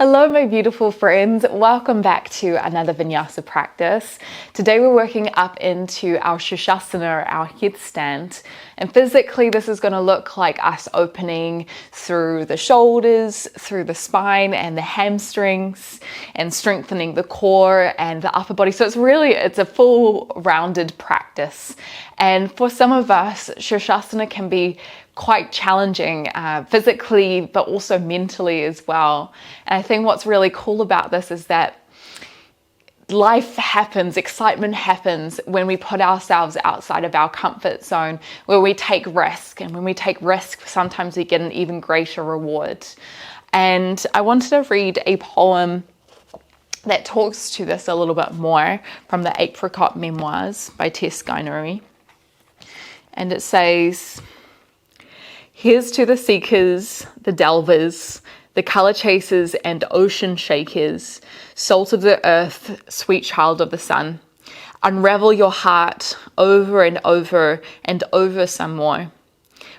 Hello my beautiful friends, welcome back to another Vinyasa practice. Today we're working up into our Savasana, our headstand, and physically this is going to look like us opening through the shoulders, through the spine and the hamstrings, and strengthening the core and the upper body. So it's a full rounded practice, and for some of us Savasana can be quite challenging physically but also mentally as well. And I think what's really cool about this is that life happens, excitement happens when we put ourselves outside of our comfort zone, where we take risk, and when we take risk sometimes we get an even greater reward. And I wanted to read a poem that talks to this a little bit more from the Apricot Memoirs by Tess Guinery, and it says, "Here's to the seekers, the delvers, the colour chasers and ocean shakers, salt of the earth, sweet child of the sun. Unravel your heart over and over some more.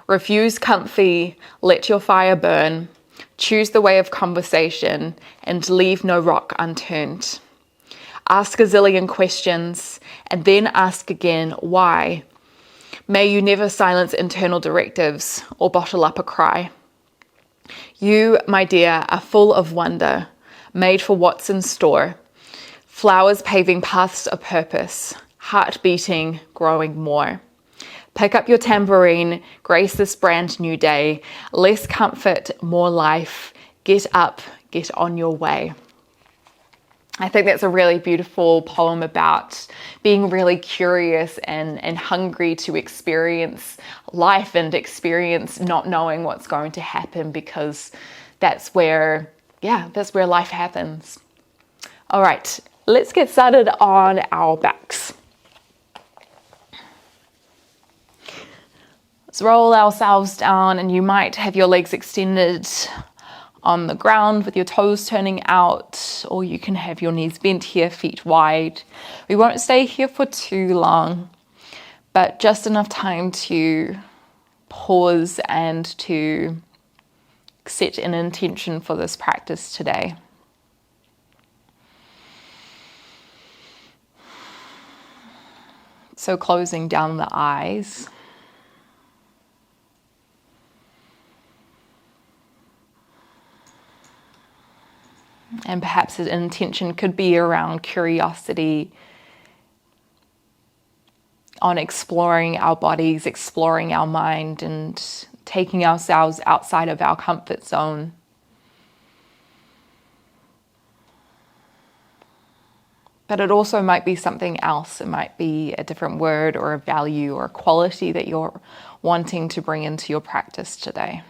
Refuse comfy, let your fire burn. Choose the way of conversation and leave no rock unturned. Ask a zillion questions and then ask again, why? May you never silence internal directives or bottle up a cry. You, my dear, are full of wonder, made for what's in store. Flowers paving paths of purpose, heart beating, growing more. Pick up your tambourine, grace this brand new day. Less comfort, more life. Get up, get on your way." I think that's a really beautiful poem about being really curious and hungry to experience life and experience not knowing what's going to happen, because that's where life happens. All right, let's get started on our backs. Let's roll ourselves down, and you might have your legs extended on the ground with your toes turning out, or you can have your knees bent here, feet wide. We won't stay here for too long, but just enough time to pause and to set an intention for this practice today. So closing down the eyes. And perhaps an intention could be around curiosity on exploring our bodies, exploring our mind, and taking ourselves outside of our comfort zone. But it also might be something else. It might be a different word or a value or a quality that you're wanting to bring into your practice today.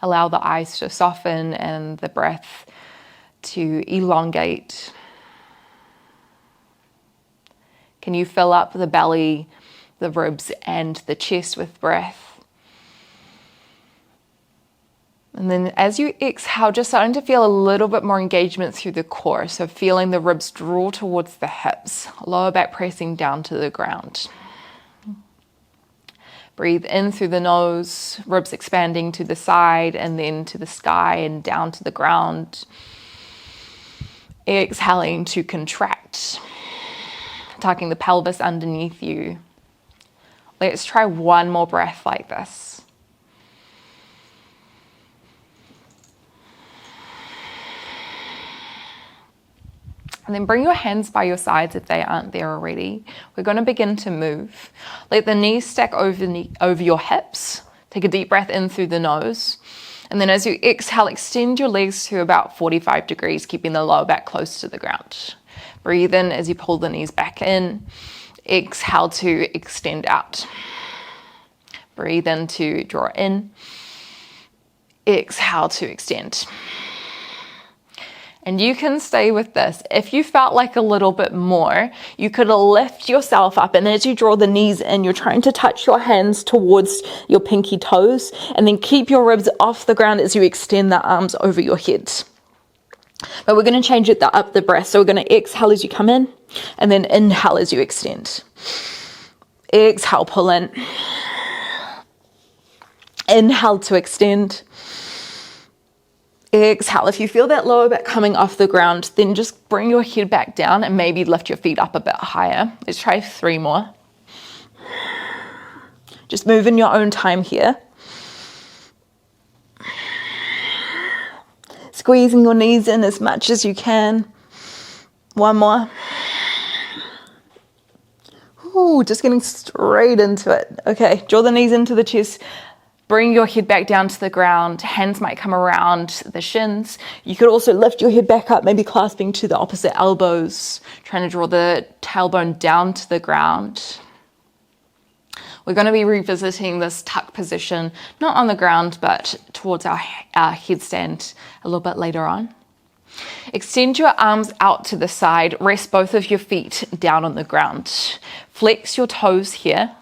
Allow the eyes to soften and the breath to elongate. Can you fill up the belly, the ribs, and the chest with breath? And then as you exhale, just starting to feel a little bit more engagement through the core. So feeling the ribs draw towards the hips, lower back pressing down to the ground. Breathe in through the nose, ribs expanding to the side and then to the sky and down to the ground. Exhaling to contract, tucking the pelvis underneath you. Let's try one more breath like this. And then bring your hands by your sides if they aren't there already. We're going to begin to move. Let the knees stack over your hips. Take a deep breath in through the nose. And then as you exhale, extend your legs to about 45 degrees, keeping the lower back close to the ground. Breathe in as you pull the knees back in. Exhale to extend out. Breathe in to draw in. Exhale to extend. And you can stay with this. If you felt like a little bit more, you could lift yourself up, and as you draw the knees in, you're trying to touch your hands towards your pinky toes, and then keep your ribs off the ground as you extend the arms over your head. But we're going to change it up the breath. So we're going to exhale as you come in, and then inhale as you extend. Exhale, pull in. Inhale to extend. Exhale. If you feel that lower back coming off the ground, then just bring your head back down and maybe lift your feet up a bit higher. Let's try 3 more. Just move in your own time here. Squeezing your knees in as much as you can. 1 more. Ooh, just getting straight into it. Okay, draw the knees into the chest. Bring your head back down to the ground. Hands might come around the shins. You could also lift your head back up, maybe clasping to the opposite elbows, trying to draw the tailbone down to the ground. We're going to be revisiting this tuck position, not on the ground, but towards our headstand a little bit later on. Extend your arms out to the side. Rest both of your feet down on the ground. Flex your toes here.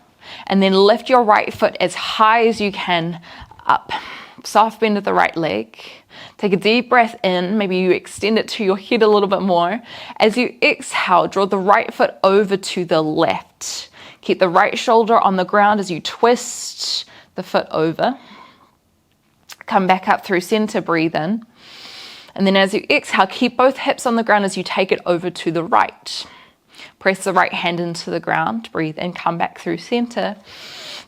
And then lift your right foot as high as you can up. Soft bend of the right leg. Take a deep breath in. Maybe you extend it to your head a little bit more. As you exhale, draw the right foot over to the left. Keep the right shoulder on the ground as you twist the foot over. Come back up through center, breathe in. And then as you exhale, keep both hips on the ground as you take it over to the right. Press the right hand into the ground, breathe in, come back through center.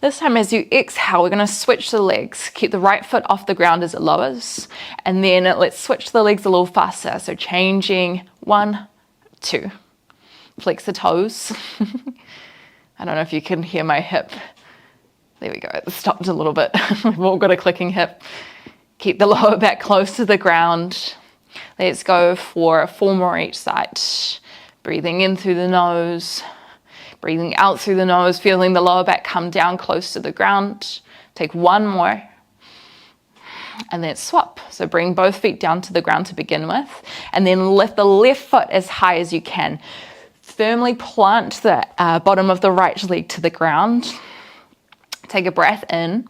This time as you exhale, we're going to switch the legs. Keep the right foot off the ground as it lowers. And then let's switch the legs a little faster. So changing 1, 2. Flex the toes. I don't know if you can hear my hip. There we go, it stopped a little bit. We've all got a clicking hip. Keep the lower back close to the ground. Let's go for 4 more each side. Breathing in through the nose, breathing out through the nose, feeling the lower back come down close to the ground. Take 1 more, and then swap. So bring both feet down to the ground to begin with, and then lift the left foot as high as you can. Firmly plant the bottom of the right leg to the ground. Take a breath in,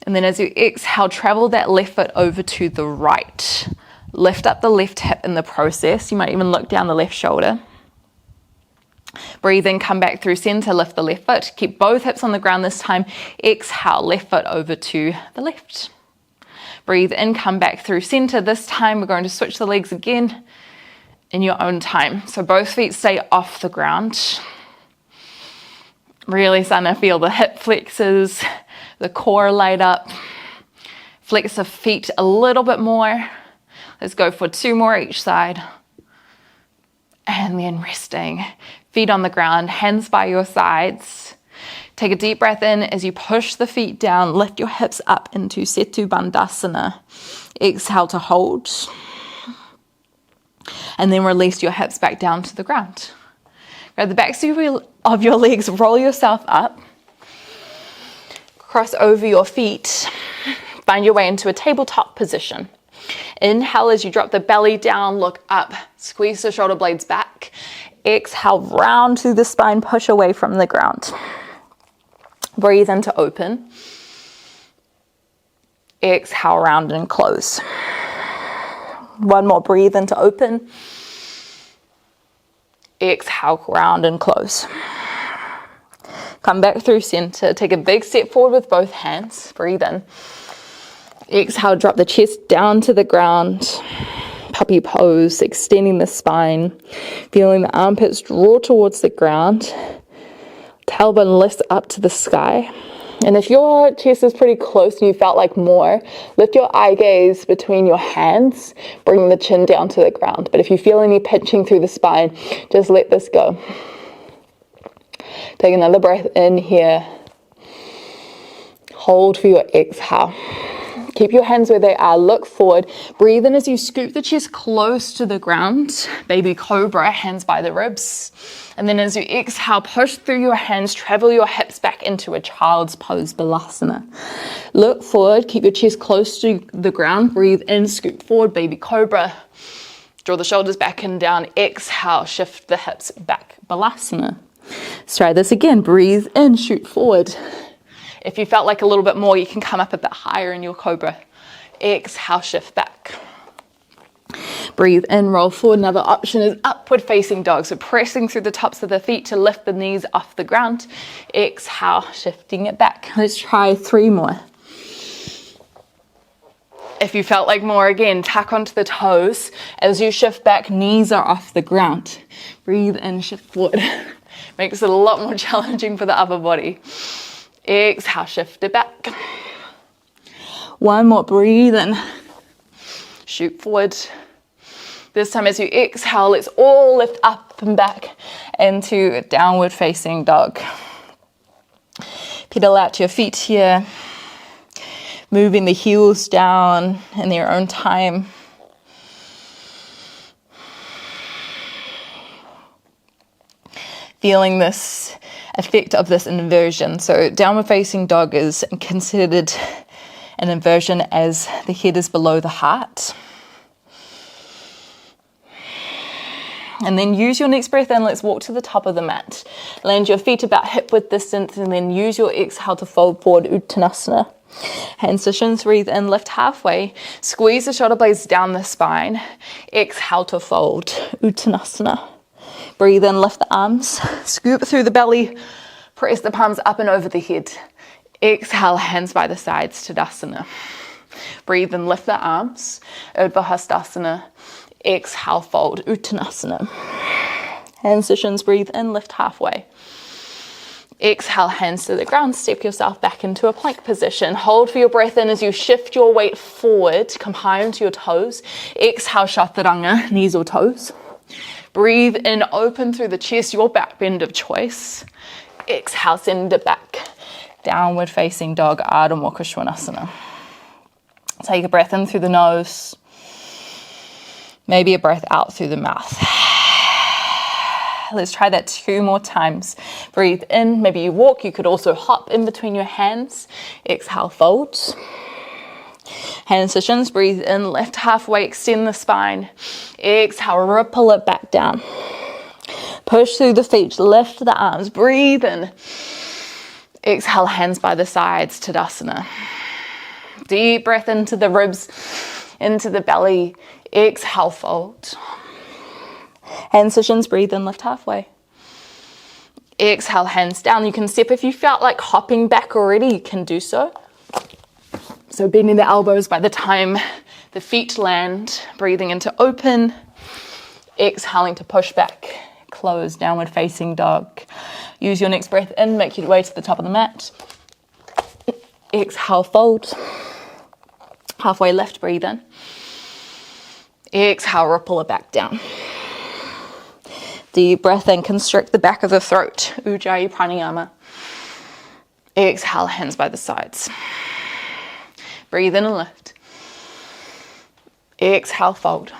and then as you exhale, travel that left foot over to the right. Lift up the left hip in the process. You might even look down the left shoulder. Breathe in, come back through center, lift the left foot. Keep both hips on the ground this time. Exhale, left foot over to the left. Breathe in, come back through center. This time we're going to switch the legs again in your own time. So both feet stay off the ground. Really starting to feel the hip flexors, the core light up. Flex the feet a little bit more. Let's go for 2 more each side. And then resting. Feet on the ground, hands by your sides. Take a deep breath in as you push the feet down. Lift your hips up into Setu Bandhasana. Exhale to hold. And then release your hips back down to the ground. Grab the backs of your legs, roll yourself up. Cross over your feet. Find your way into a tabletop position. Inhale as you drop the belly down, look up, squeeze the shoulder blades back. Exhale, round through the spine, push away from the ground. Breathe into open. Exhale, round and close. 1 more, breathe into open. Exhale, round and close. Come back through center, take a big step forward with both hands, breathe in. Exhale, drop the chest down to the ground. Puppy pose, extending the spine. Feeling the armpits draw towards the ground. Tailbone lifts up to the sky. And if your chest is pretty close and you felt like more, lift your eye gaze between your hands, bring the chin down to the ground. But if you feel any pinching through the spine, just let this go. Take another breath in here. Hold for your exhale. Keep your hands where they are, look forward. Breathe in as you scoop the chest close to the ground. Baby cobra, hands by the ribs. And then as you exhale, push through your hands, travel your hips back into a child's pose, Balasana. Look forward, keep your chest close to the ground. Breathe in, scoop forward, baby cobra. Draw the shoulders back and down. Exhale, shift the hips back, Balasana. Let's try this again. Breathe in, shoot forward. If you felt like a little bit more, you can come up a bit higher in your cobra. Exhale, shift back. Breathe in, roll forward. Another option is upward facing dog. So pressing through the tops of the feet to lift the knees off the ground. Exhale, shifting it back. Let's try 3 more. If you felt like more, again, tuck onto the toes. As you shift back, knees are off the ground. Breathe in, shift forward. Makes it a lot more challenging for the upper body. Exhale, shift it back. 1 more, breathe in. Shoot forward. This time as you exhale, let's all lift up and back into downward facing dog. Pedal out your feet here. Moving the heels down in their own time. Feeling this effect of this inversion. So downward facing dog is considered an inversion as the head is below the heart. And then use your next breath in. Let's walk to the top of the mat. Land your feet about hip width distance and then use your exhale to fold forward, Uttanasana. Hands to shins, breathe in, lift halfway. Squeeze the shoulder blades down the spine. Exhale to fold, Uttanasana. Breathe in, lift the arms. Scoop through the belly. Press the palms up and over the head. Exhale, hands by the sides, Tadasana. Breathe in, lift the arms. Urdhva Hastasana. Exhale, fold, Uttanasana. Hands to shins, breathe in, lift halfway. Exhale, hands to the ground, step yourself back into a plank position. Hold for your breath in as you shift your weight forward, come high onto your toes. Exhale, Chaturanga, knees or toes. Breathe in, open through the chest, your back bend of choice. Exhale, send it back. Downward facing dog, Ardha Mukha Svanasana. Take a breath in through the nose. Maybe a breath out through the mouth. Let's try that 2 more times. Breathe in, maybe you walk, you could also hop in between your hands. Exhale, fold. Hands to shins, breathe in, lift halfway, extend the spine. Exhale, ripple it back down. Push through the feet, lift the arms, breathe in. Exhale, hands by the sides, Tadasana. Deep breath into the ribs, into the belly. Exhale, fold. Hands to shins, breathe in, lift halfway. Exhale, hands down. You can step if you felt like hopping back already, you can do so. So bending the elbows by the time the feet land, breathing into open, exhaling to push back, close, downward facing dog. Use your next breath in, make your way to the top of the mat. Exhale, fold. Halfway lift, breathe in. Exhale, ripple it back down. Deep breath in, constrict the back of the throat, Ujjayi Pranayama. Exhale, hands by the sides. Breathe in and lift. Exhale, fold.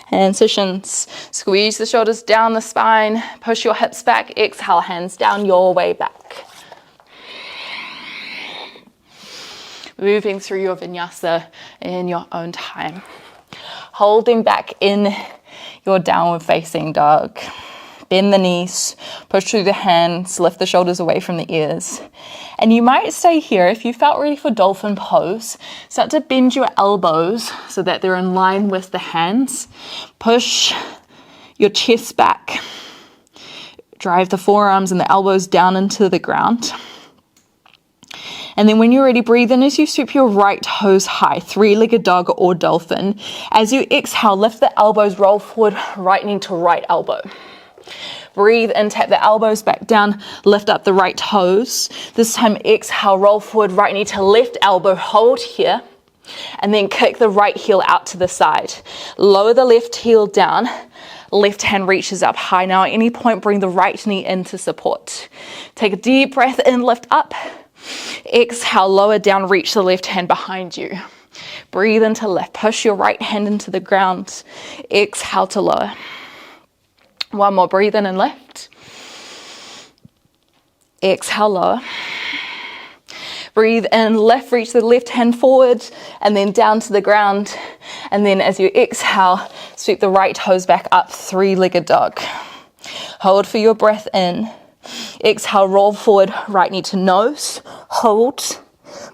Hands to shins. Squeeze the shoulders down the spine. Push your hips back. Exhale, hands down your way back. Moving through your vinyasa in your own time. Holding back in your downward facing dog. Bend the knees, push through the hands, lift the shoulders away from the ears. And you might stay here if you felt ready for dolphin pose. Start to bend your elbows so that they're in line with the hands. Push your chest back. Drive the forearms and the elbows down into the ground. And then when you're ready, breathe in as you sweep your right toes high, 3-legged dog or dolphin. As you exhale, lift the elbows, roll forward, right knee to right elbow. Breathe in, tap the elbows back down, lift up the right toes. This time, exhale, roll forward, right knee to left elbow, hold here. And then kick the right heel out to the side. Lower the left heel down, left hand reaches up high. Now at any point, bring the right knee into support. Take a deep breath in, lift up. Exhale, lower down, reach the left hand behind you. Breathe into left, push your right hand into the ground. Exhale to lower. One more, breathe in and lift. Exhale, lower. Breathe in, left, reach the left hand forward and then down to the ground. And then as you exhale, sweep the right toes back up, 3-legged dog. Hold for your breath in. Exhale, roll forward, right knee to nose, hold.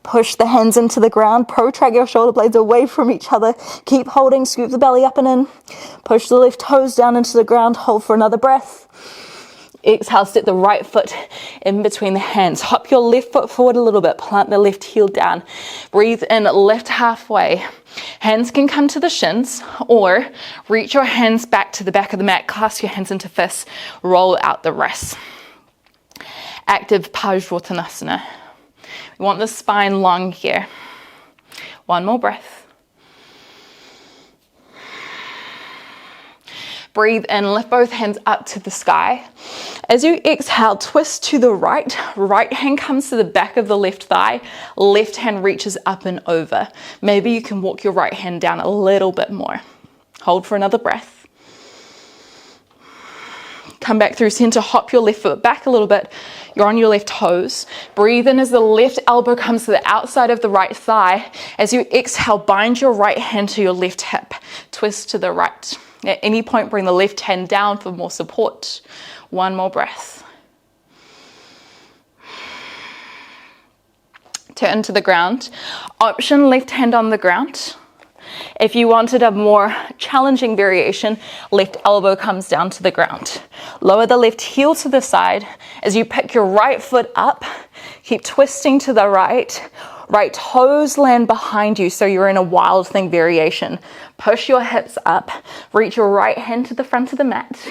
Push the hands into the ground. Protract your shoulder blades away from each other. Keep holding. Scoop the belly up and in. Push the left toes down into the ground. Hold for another breath. Exhale, step the right foot in between the hands. Hop your left foot forward a little bit. Plant the left heel down. Breathe in, lift halfway. Hands can come to the shins, or reach your hands back to the back of the mat. Clasp your hands into fists. Roll out the wrists. Active Parsvottanasana. We want the spine long here. One more breath. Breathe in, lift both hands up to the sky. As you exhale, twist to the right. Right hand comes to the back of the left thigh. Left hand reaches up and over. Maybe you can walk your right hand down a little bit more. Hold for another breath. Come back through center, hop your left foot back a little bit. You're on your left toes. Breathe in as the left elbow comes to the outside of the right thigh. As you exhale, bind your right hand to your left hip. Twist to the right. At any point, bring the left hand down for more support. One more breath. Turn to the ground. Option left hand on the ground. If you wanted a more challenging variation, left elbow comes down to the ground. Lower the left heel to the side. As you pick your right foot up, keep twisting to the right. Right toes land behind you, so you're in a wild thing variation. Push your hips up. Reach your right hand to the front of the mat.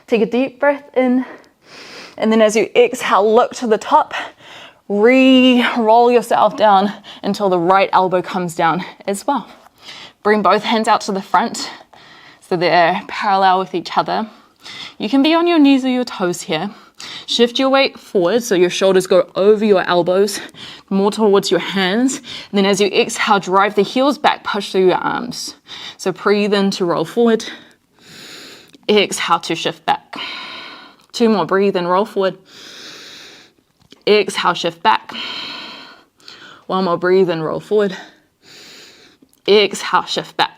Take a deep breath in. And then as you exhale, look to the top. Re-roll yourself down until the right elbow comes down as well. Bring both hands out to the front so they're parallel with each other. You can be on your knees or your toes here. Shift your weight forward so your shoulders go over your elbows, more towards your hands. And then as you exhale, drive the heels back, push through your arms. So breathe in to roll forward. Exhale to shift back. Two more, breathe in, roll forward. Exhale, shift back. One more, breathe in, roll forward. Exhale, shift back.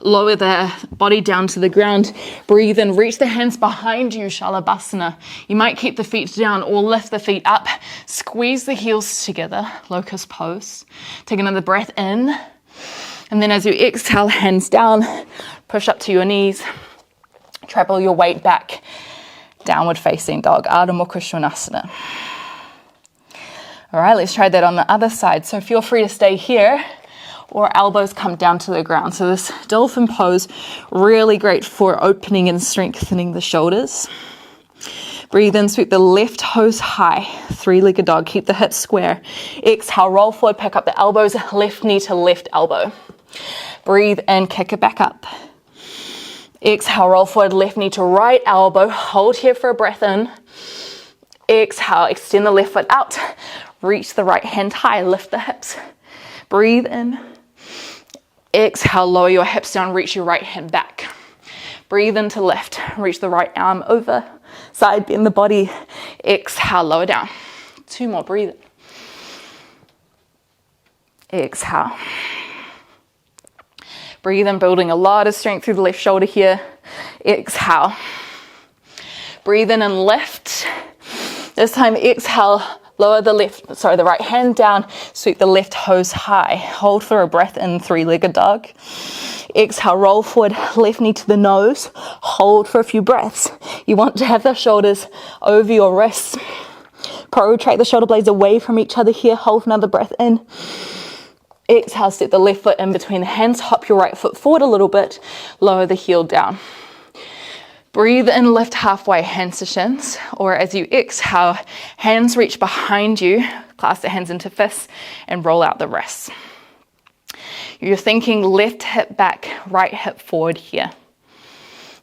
Lower the body down to the ground. Breathe in, reach the hands behind you, Shalabhasana. You might keep the feet down or lift the feet up. Squeeze the heels together, locust pose. Take another breath in. And then as you exhale, hands down, push up to your knees. Treble your weight back. Downward facing dog, Ardha Mukha Svanasana. All right, let's try that on the other side. So feel free to stay here, or elbows come down to the ground. So this dolphin pose, really great for opening and strengthening the shoulders. Breathe in, sweep the left toes high, three-legged dog, keep the hips square. Exhale, roll forward, pick up the elbows, left knee to left elbow. Breathe in, kick it back up. Exhale, roll forward, left knee to right elbow. Hold here for a breath in. Exhale, extend the left foot out. Reach the right hand high, lift the hips. Breathe in. Exhale, lower your hips down, reach your right hand back. Breathe in to lift, reach the right arm over. Side bend the body. Exhale, lower down. Two more, breathe in. Exhale. Breathe in, building a lot of strength through the left shoulder here. Exhale. Breathe in and lift. This time, exhale, lower the right hand down, sweep the left toes high. Hold for a breath in, three-legged dog. Exhale, roll forward, left knee to the nose. Hold for a few breaths. You want to have the shoulders over your wrists. Protract the shoulder blades away from each other here. Hold for another breath in. Exhale, step the left foot in between the hands. Hop your right foot forward a little bit. Lower the heel down. Breathe in, lift halfway, hands to shins. Or as you exhale, hands reach behind you. Clasp the hands into fists and roll out the wrists. You're thinking left hip back, right hip forward here.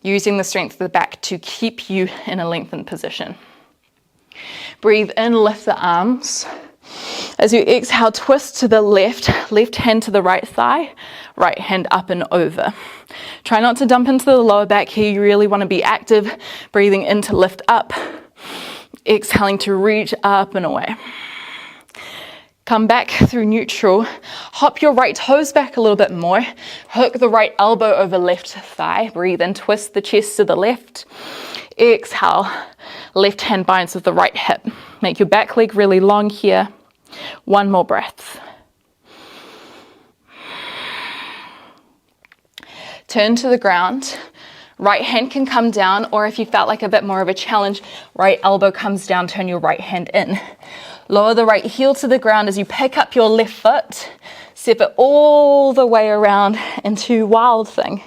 Using the strength of the back to keep you in a lengthened position. Breathe in, lift the arms. As you exhale, twist to the left hand to the right thigh, right hand up and over. Try not to dump into the lower back here. You really want to be active, breathing in to lift up, exhaling to reach up and away. Come back through neutral. Hop your right toes back a little bit more. Hook the right elbow over left thigh. Breathe in, twist the chest to the left. Exhale, left hand binds with the right hip. Make your back leg really long here. One more breath. Turn to the ground. Right hand can come down, or if you felt like a bit more of a challenge, right elbow comes down, turn your right hand in. Lower the right heel to the ground as you pick up your left foot. Step it all the way around into wild thing.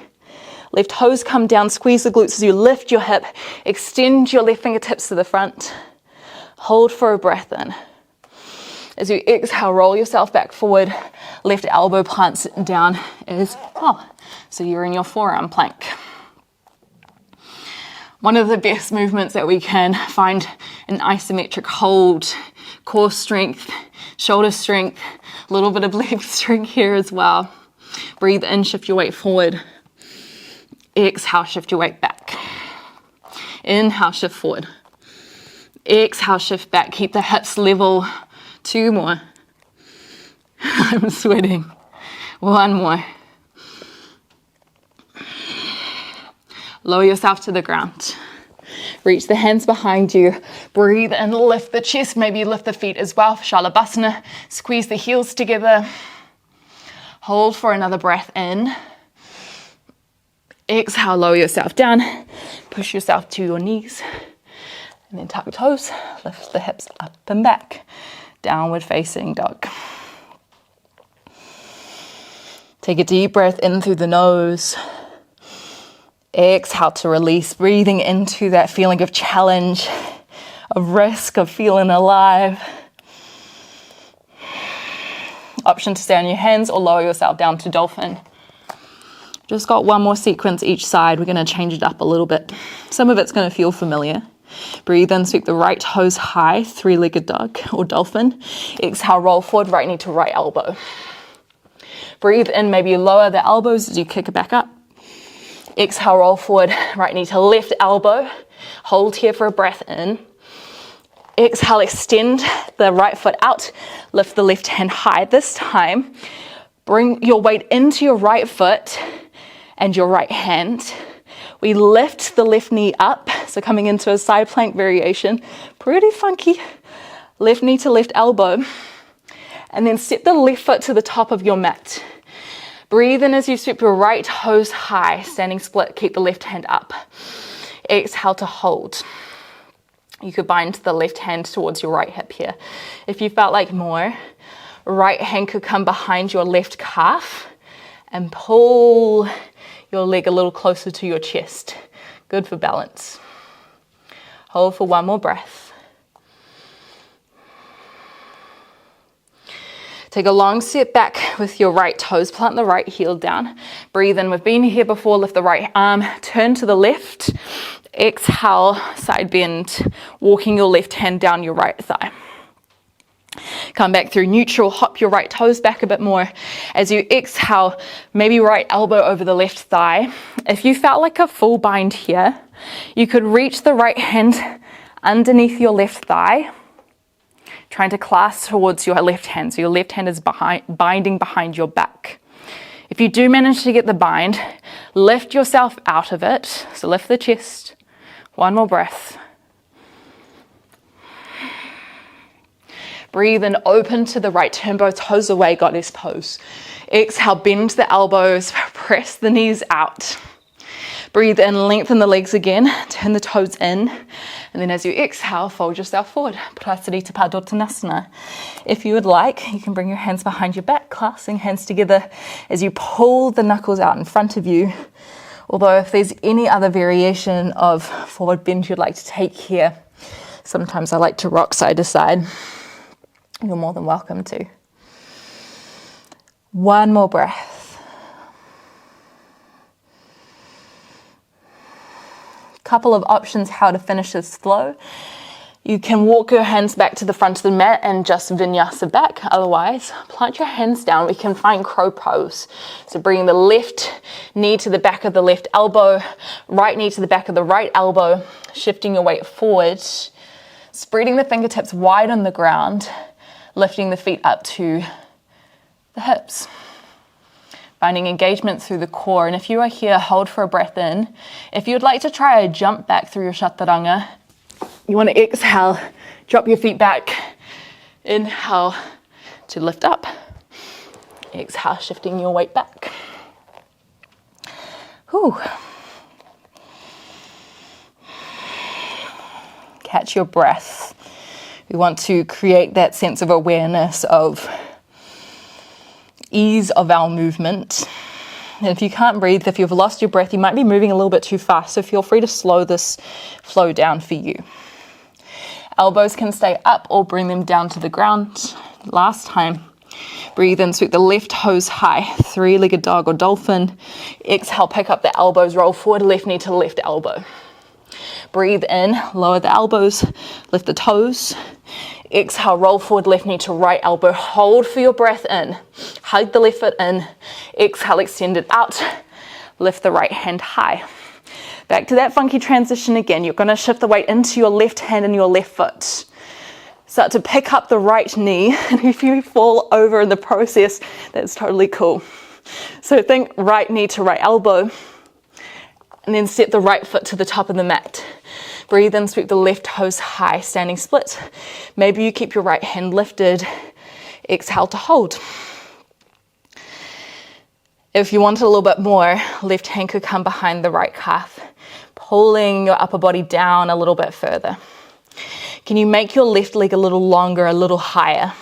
Left toes come down, squeeze the glutes as you lift your hip. Extend your left fingertips to the front. Hold for a breath in. As you exhale, roll yourself back forward. Left elbow plants down as well. So you're in your forearm plank. One of the best movements that we can find an isometric hold, core strength, shoulder strength, a little bit of leg strength here as well. Breathe in, shift your weight forward. Exhale, shift your weight back. Inhale, shift forward. Exhale, shift back. Keep the hips level. 2 more. I'm sweating. 1 more. Lower yourself to the ground. Reach the hands behind you. Breathe and lift the chest. Maybe lift the feet as well for Shalabhasana. Squeeze the heels together. Hold for another breath in. Exhale, lower yourself down. Push yourself to your knees. And then tuck toes. Lift the hips up and back. Downward facing dog. Take a deep breath in through the nose. Exhale to release, breathing into that feeling of challenge, of risk, of feeling alive. Option to stay on your hands or lower yourself down to Dolphin. Just got 1 more sequence each side. We're going to change it up a little bit. Some of it's going to feel familiar. Breathe in, sweep the right toes high, 3-legged dog or Dolphin. Exhale, roll forward, right knee to right elbow. Breathe in, maybe lower the elbows as you kick it back up. Exhale, roll forward, right knee to left elbow. Hold here for a breath in. Exhale, extend the right foot out. Lift the left hand high. This time, bring your weight into your right foot and your right hand. We lift the left knee up, so coming into a side plank variation. Pretty funky. Left knee to left elbow. And then step the left foot to the top of your mat. Breathe in as you sweep your right toes high, standing split, keep the left hand up. Exhale to hold. You could bind the left hand towards your right hip here. If you felt like more, right hand could come behind your left calf and pull your leg a little closer to your chest. Good for balance. Hold for 1 more breath. Take a long step back with your right toes, plant the right heel down. Breathe in, we've been here before, lift the right arm, turn to the left. Exhale, side bend, walking your left hand down your right thigh. Come back through neutral, hop your right toes back a bit more. As you exhale, maybe right elbow over the left thigh. If you felt like a full bind here, you could reach the right hand underneath your left thigh, trying to clasp towards your left hand. So your left hand is binding behind your back. If you do manage to get the bind, lift yourself out of it. So lift the chest. 1 more breath. Breathe in, open to the right, turn both toes away, goddess pose. Exhale, bend the elbows, press the knees out. Breathe in, lengthen the legs again, turn the toes in, and then as you exhale, fold yourself forward. Prasarita Padottanasana. If you would like, you can bring your hands behind your back, clasping hands together as you pull the knuckles out in front of you. Although if there's any other variation of forward bend you'd like to take here, sometimes I like to rock side to side. You're more than welcome to. 1 more breath. Couple of options how to finish this flow. You can walk your hands back to the front of the mat and just vinyasa back. Otherwise, plant your hands down. We can find crow pose. So bringing the left knee to the back of the left elbow, right knee to the back of the right elbow, shifting your weight forward, spreading the fingertips wide on the ground, lifting the feet up to the hips. Finding engagement through the core. And if you are here, hold for a breath in. If you'd like to try a jump back through your chaturanga, you want to exhale, drop your feet back, inhale, to lift up. Exhale, shifting your weight back. Whew. Catch your breath. We want to create that sense of awareness of ease of our movement. And if you can't breathe, if you've lost your breath, you might be moving a little bit too fast. So feel free to slow this flow down for you. Elbows can stay up or bring them down to the ground. Last time. Breathe in, sweep the left toes high, three-legged dog or dolphin. Exhale, pick up the elbows, roll forward, left knee to left elbow. Breathe in, lower the elbows, lift the toes. Exhale, roll forward, left knee to right elbow. Hold for your breath in. Hug the left foot in. Exhale, extend it out. Lift the right hand high. Back to that funky transition again. You're going to shift the weight into your left hand and your left foot. Start to pick up the right knee, and if you fall over in the process, that's totally cool. So think right knee to right elbow, and then step the right foot to the top of the mat. Breathe in, sweep the left toes high, standing split. Maybe you keep your right hand lifted. Exhale to hold. If you want a little bit more, left hand could come behind the right calf, pulling your upper body down a little bit further. Can you make your left leg a little longer, a little higher?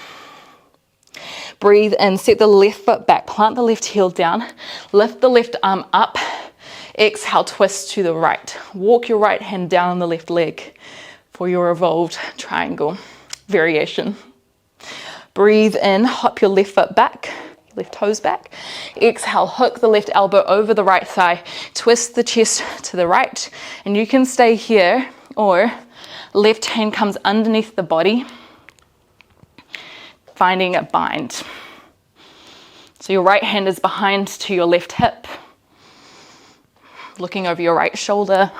Breathe in, set the left foot back, plant the left heel down, lift the left arm up, exhale, twist to the right. Walk your right hand down the left leg for your evolved triangle variation. Breathe in, hop your left foot back, left toes back. Exhale, hook the left elbow over the right thigh, twist the chest to the right, and you can stay here, or left hand comes underneath the body, finding a bind. So your right hand is behind to your left hip, looking over your right shoulder.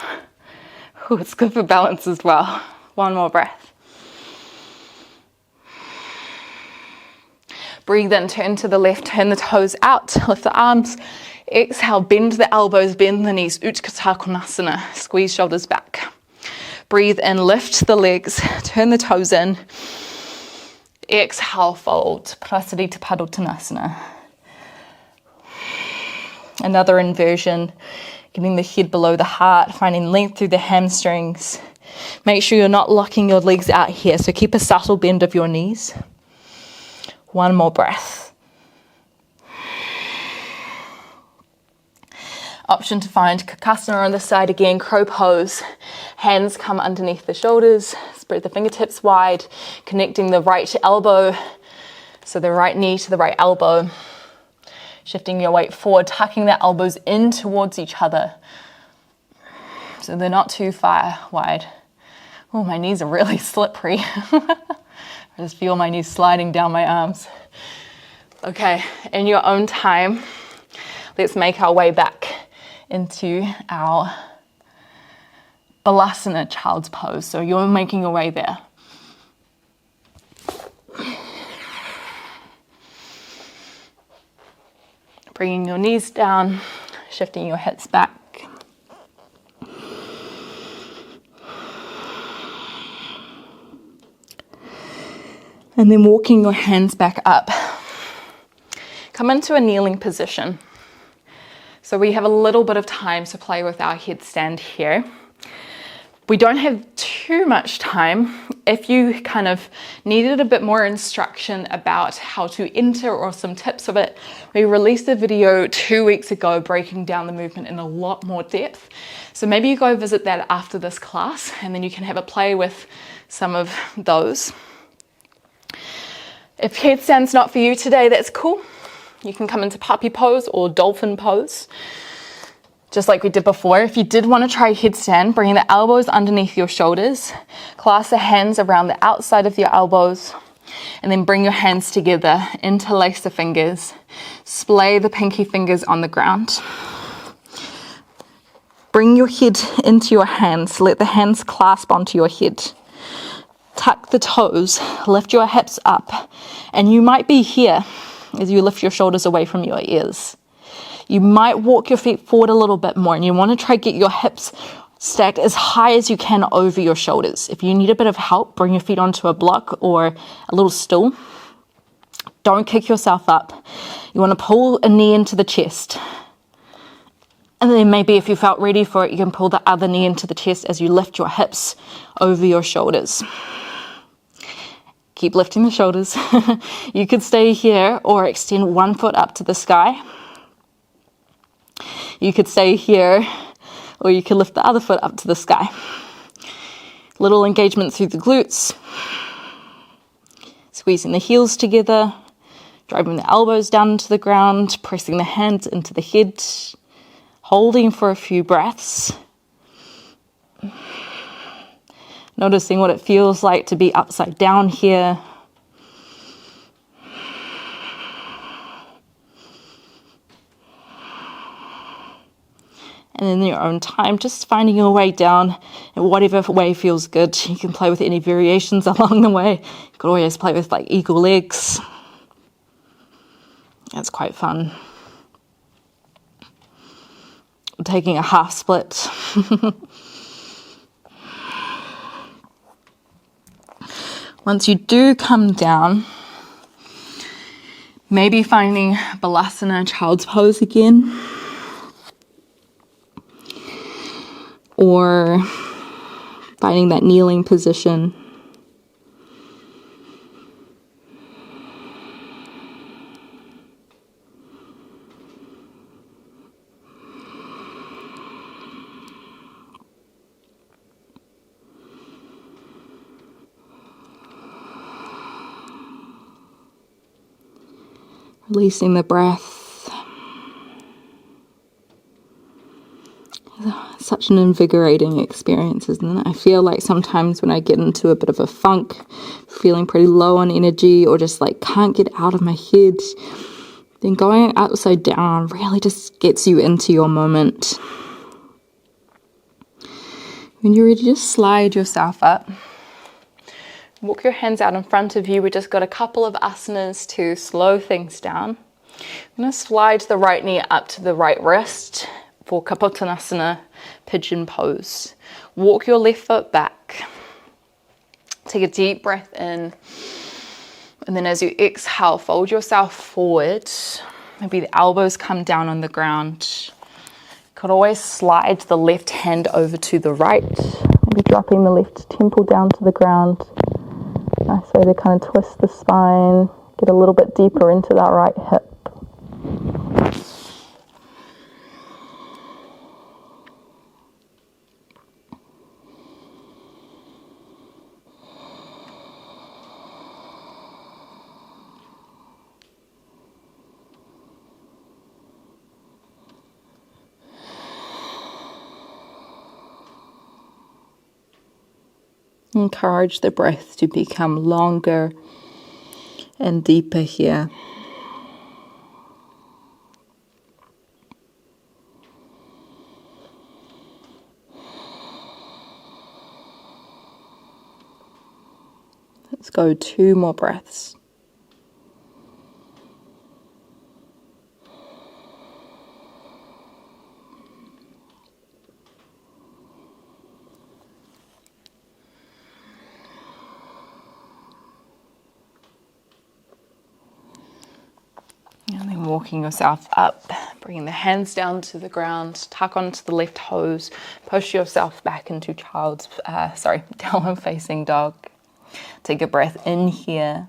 Ooh, it's good for balance as well. One more breath. Breathe in, turn to the left, turn the toes out, lift the arms. Exhale, bend the elbows, bend the knees, Utkatasana Konasana, squeeze shoulders back. Breathe in, lift the legs, turn the toes in. Exhale, fold, Prasarita Padottanasana. Another inversion, getting the head below the heart, finding length through the hamstrings. Make sure you're not locking your legs out here, so keep a subtle bend of your knees. One more breath. Option to find Kakasana on the side again, crow pose. Hands come underneath the shoulders, spread the fingertips wide, connecting the right elbow, so the right knee to the right elbow. Shifting your weight forward, tucking the elbows in towards each other, so they're not too far wide. Oh, my knees are really slippery. I just feel my knees sliding down my arms. Okay, in your own time, let's make our way back into our Balasana, child's pose. So you're making your way there. Bringing your knees down, shifting your hips back. And then walking your hands back up. Come into a kneeling position. So we have a little bit of time to play with our headstand here. We don't have too much time. If you kind of needed a bit more instruction about how to enter or some tips of it, we released a video 2 weeks ago breaking down the movement in a lot more depth. So maybe you go visit that after this class, and then you can have a play with some of those. If headstand's not for you today, that's cool. You can come into puppy pose or dolphin pose, just like we did before. If you did want to try headstand, bring the elbows underneath your shoulders, clasp the hands around the outside of your elbows, and then bring your hands together, interlace the fingers, splay the pinky fingers on the ground. Bring your head into your hands, let the hands clasp onto your head. Tuck the toes, lift your hips up, and you might be here as you lift your shoulders away from your ears. You might walk your feet forward a little bit more, and you want to try get your hips stacked as high as you can over your shoulders. If you need a bit of help, bring your feet onto a block or a little stool. Don't kick yourself up. You want to pull a knee into the chest. And then maybe if you felt ready for it, you can pull the other knee into the chest as you lift your hips over your shoulders. Keep lifting the shoulders. You could stay here or extend one foot up to the sky. You could stay here or you could lift the other foot up to the sky. Little engagement through the glutes. Squeezing the heels together. Driving the elbows down into the ground. Pressing the hands into the head. Holding for a few breaths. Noticing what it feels like to be upside down here. And in your own time, just finding your way down in whatever way feels good. You can play with any variations along the way. You could always play with like eagle legs. That's quite fun. Taking a half split. Once you do come down, maybe finding Balasana, child's pose again. Or finding that kneeling position. Releasing the breath. Such an invigorating experience, isn't it? I feel like sometimes when I get into a bit of a funk, feeling pretty low on energy or just like can't get out of my head, then going upside down really just gets you into your moment. When you're ready, just slide yourself up. Walk your hands out in front of you. We just got a couple of asanas to slow things down. I'm going to slide the right knee up to the right wrist for Kapotanasana, pigeon pose. Walk your left foot back. Take a deep breath in. And then as you exhale, fold yourself forward. Maybe the elbows come down on the ground. Could always slide the left hand over to the right. Maybe dropping the left temple down to the ground. Nice way to kind of twist the spine. Get a little bit deeper into that right hip. Encourage the breath to become longer and deeper here. Let's go 2 more breaths. And then walking yourself up, bringing the hands down to the ground, tuck onto the left toes, push yourself back into downward facing dog. Take a breath in here.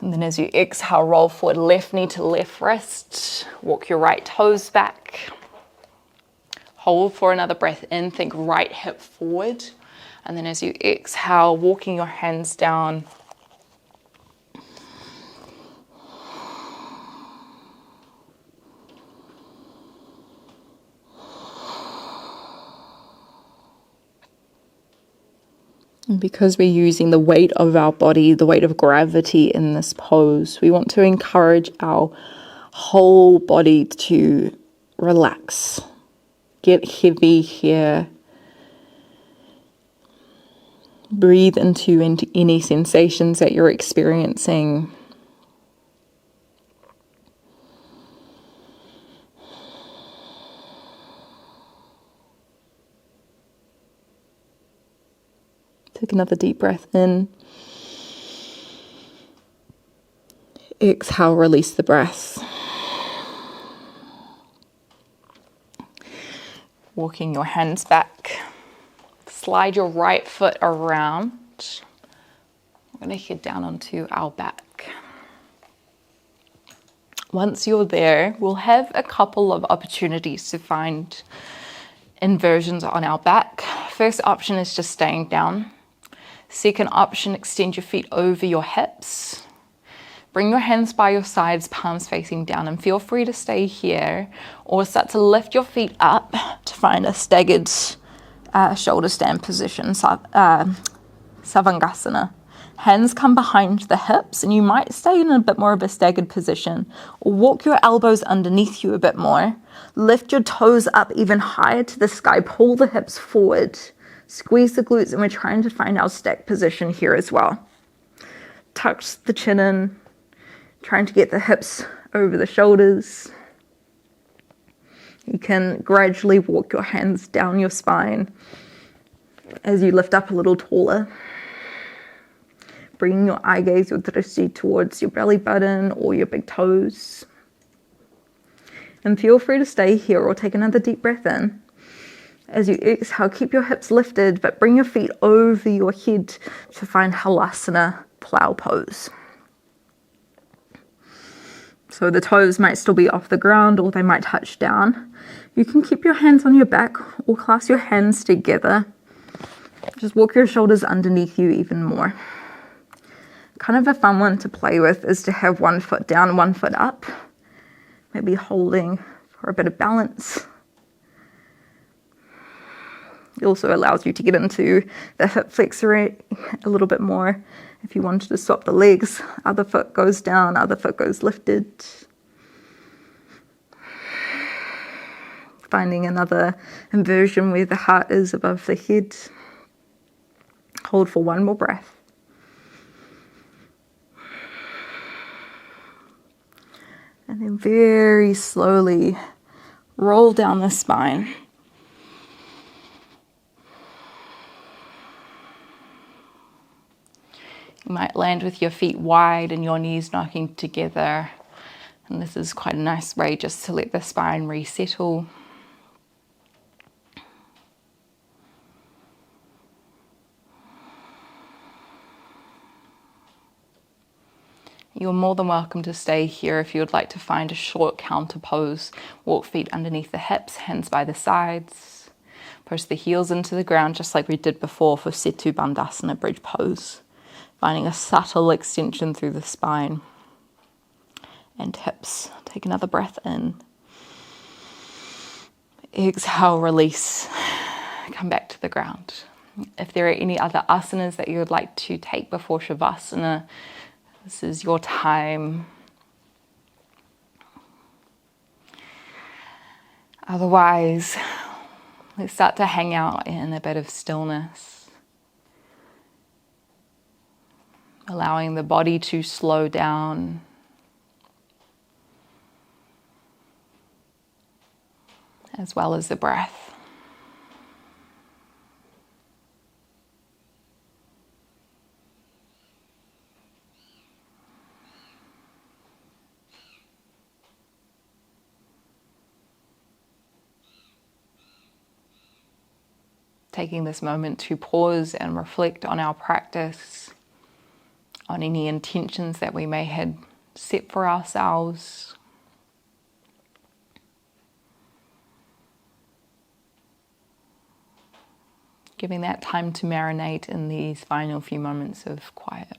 And then as you exhale, roll forward, left knee to left wrist. Walk your right toes back. Hold for another breath in, think right hip forward. And then as you exhale, walking your hands down. And because we're using the weight of our body, the weight of gravity in this pose, we want to encourage our whole body to relax. Get heavy here. Breathe into any sensations that you're experiencing. Take another deep breath in. Exhale, release the breath. Walking your hands back. Slide your right foot around. We're going to head down onto our back. Once you're there, we'll have a couple of opportunities to find inversions on our back. First option is just staying down. Second option, extend your feet over your hips. Bring your hands by your sides, palms facing down, and feel free to stay here or start to lift your feet up to find a staggered shoulder stand position, Savasana. Hands come behind the hips, and you might stay in a bit more of a staggered position, or walk your elbows underneath you a bit more. Lift your toes up even higher to the sky, pull the hips forward, squeeze the glutes, and we're trying to find our stack position here as well. Tuck the chin in, trying to get the hips over the shoulders. You can gradually walk your hands down your spine as you lift up a little taller. Bringing your eye gaze or drishti towards your belly button or your big toes. And feel free to stay here or take another deep breath in. As you exhale, keep your hips lifted, but bring your feet over your head to find Halasana, plow pose. So the toes might still be off the ground or they might touch down. You can keep your hands on your back or clasp your hands together. Just walk your shoulders underneath you even more. Kind of a fun one to play with is to have one foot down, one foot up. Maybe holding for a bit of balance. It also allows you to get into the hip flexor a little bit more. If you wanted to swap the legs, other foot goes down, other foot goes lifted. Finding another inversion where the heart is above the head. Hold for one more breath. And then very slowly roll down the spine. You might land with your feet wide and your knees knocking together. And this is quite a nice way just to let the spine resettle. You're more than welcome to stay here if you would like to find a short counter pose. Walk feet underneath the hips, hands by the sides. Push the heels into the ground just like we did before for Setu Bandhasana bridge pose. Finding a subtle extension through the spine and hips. Take another breath in. Exhale, release. Come back to the ground. If there are any other asanas that you would like to take before Shavasana, this is your time. Otherwise, let's start to hang out in a bit of stillness. Allowing the body to slow down. As well as the breath. Taking this moment to pause and reflect on our practice, on any intentions that we may have set for ourselves. Giving that time to marinate in these final few moments of quiet.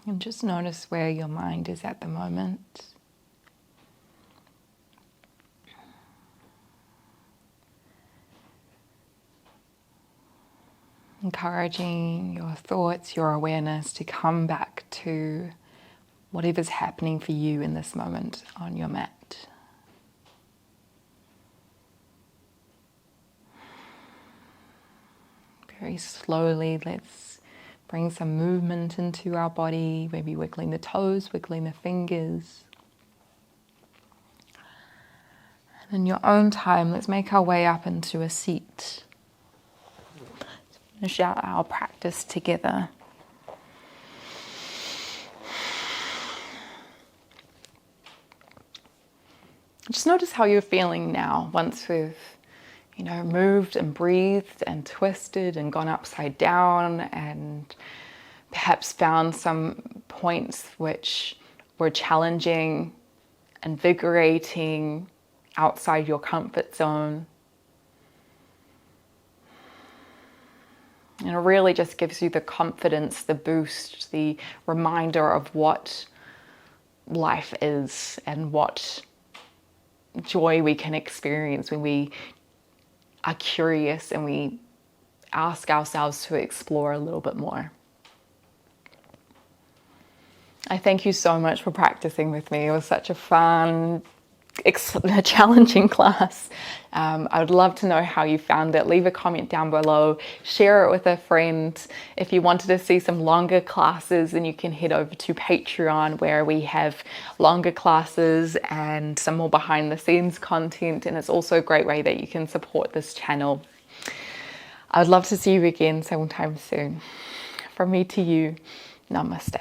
And just notice where your mind is at the moment. Encouraging your thoughts, your awareness to come back to whatever's happening for you in this moment on your mat. Very slowly, let's bring some movement into our body, maybe wiggling the toes, wiggling the fingers. And in your own time, let's make our way up into a seat. Finish out our practice together. Just notice how you're feeling now once we've, moved and breathed and twisted and gone upside down and perhaps found some points which were challenging, invigorating, outside your comfort zone. And it really just gives you the confidence, the boost, the reminder of what life is and what joy we can experience when we are curious and we ask ourselves to explore a little bit more. I thank you so much for practicing with me. It was such a fun, challenging class. I would love to know how you found it. Leave a comment down below. Share it with a friend. If you wanted to see some longer classes, then you can head over to Patreon, where we have longer classes and some more behind the scenes content. And it's also a great way that you can support this channel. I would love to see you again sometime soon. From me to you, namaste.